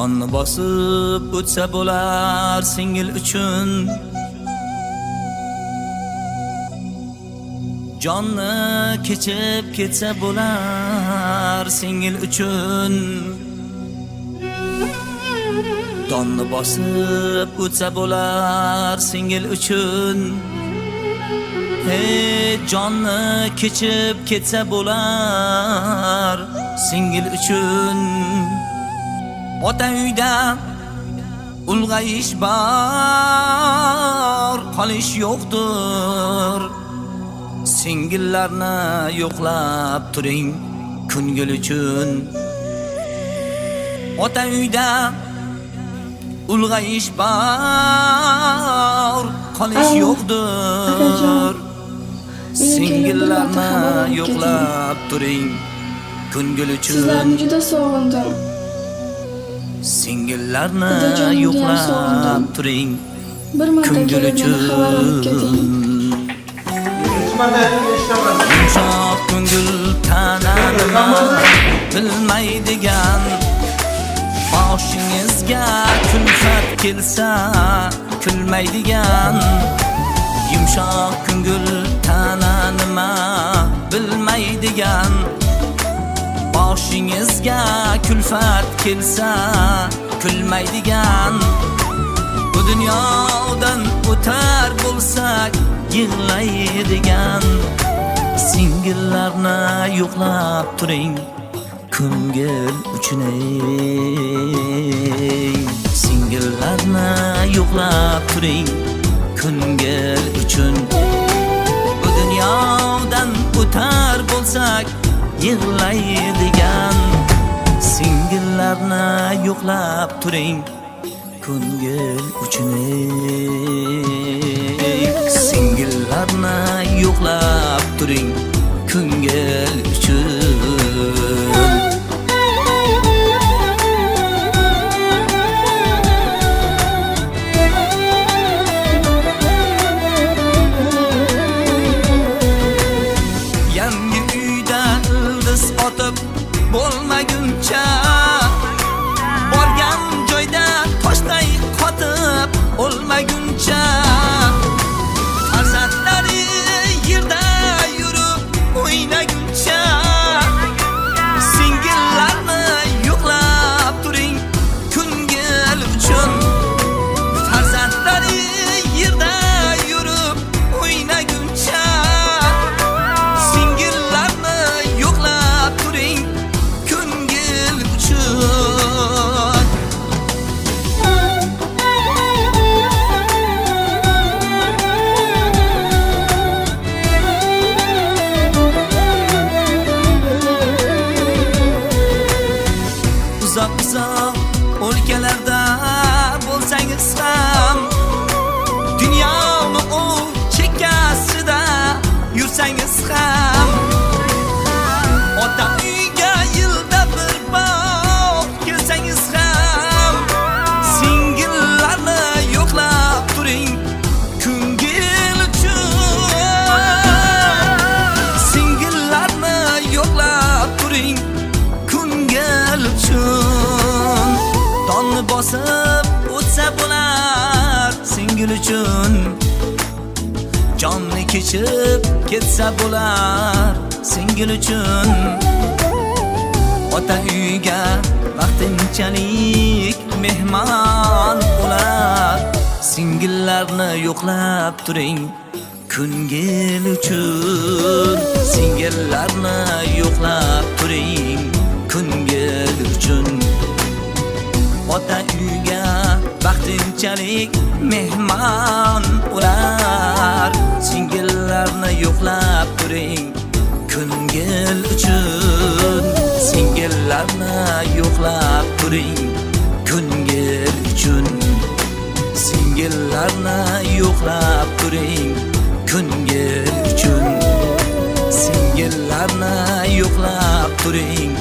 Jonni bosib o'tsa bo'lar singil uchun. Jonni kechib ketsa bo'lar singil uchun. Jonni bosib o'tsa bo'lar singil uchun. Hey, jonni kechib ketsa bo'lar singil uchun. Ota uyda ulg'ayish bor, qolish yo'qdir. Singillarni yo'qlab turing ko'ngil uchun. Ota uyda ulg'ayish bor, qolish yo'qdir. Singillarni yo'qlab turing ko'ngil uchun. Sizlarni juda sog'indim. Singillarni yo'qlab turing Bir marta ko'ngil kelib meni xabar olib keting. Yumshoq ko'ngil tananima bilmaydigan, boshingizga kulfat kelsa kulmaydigan. Yumshoq ko'ngil tananima bilmaydigan, boshingizga kulfat kelsa kulmaydigan. Bu dunyodan o'tar bo'lsak yig'laydigan. Singillarni yo'qlab turing ko'ngil uchun. Singillarni yo'qlab turing ko'ngil uchun. Bu dunyodan o'tar bo'lsak yig'laydigan. Singillarni yo'qlab turing ko'ngil uchun. Singillarni yo'qlab turing ko'ngil uchun. Yangi uyda ildiz otib bo'lmaguncha, borgan joyda toshday qotib o'lmaguncha, farzandlari yerda yurib o'ynaguncha. Singillarni yo'qlab turing ko'ngil uchun. Farzandlari yerda yurib o'ynaguncha. Singillarni yo'qlab turing ko'ngil uchun. Uzoq o'lkalarda bo'lsangiz ham, dunyoni u chekkasida yursangiz ham, ota uyga yilda bir bor kelsangiz ham, singillarni yo'qlab turing ko'ngil uchun. Singillarni yo'qlab turing ko'ngil uchun. Donni bosib o'tsa bo'lar singil uchun. Jonni kechib ketsa bo'lar singil uchun. Ota uyga vaqtinchalik mehmon bo'lar. Singillarni yo'qlab turing ko'ngil uchun. Singillarni yo'qlab turing ko'ngil uchun. Ota uyga vaqtinchalik mehmon bo'lar. Singillarni yo'qlab turing ko'ngil uchun. Singillarni yo'qlab turing ko'ngil uchun. Singillarni yo'qlab turing ko'ngil uchun. Singillarni yo'qlab turing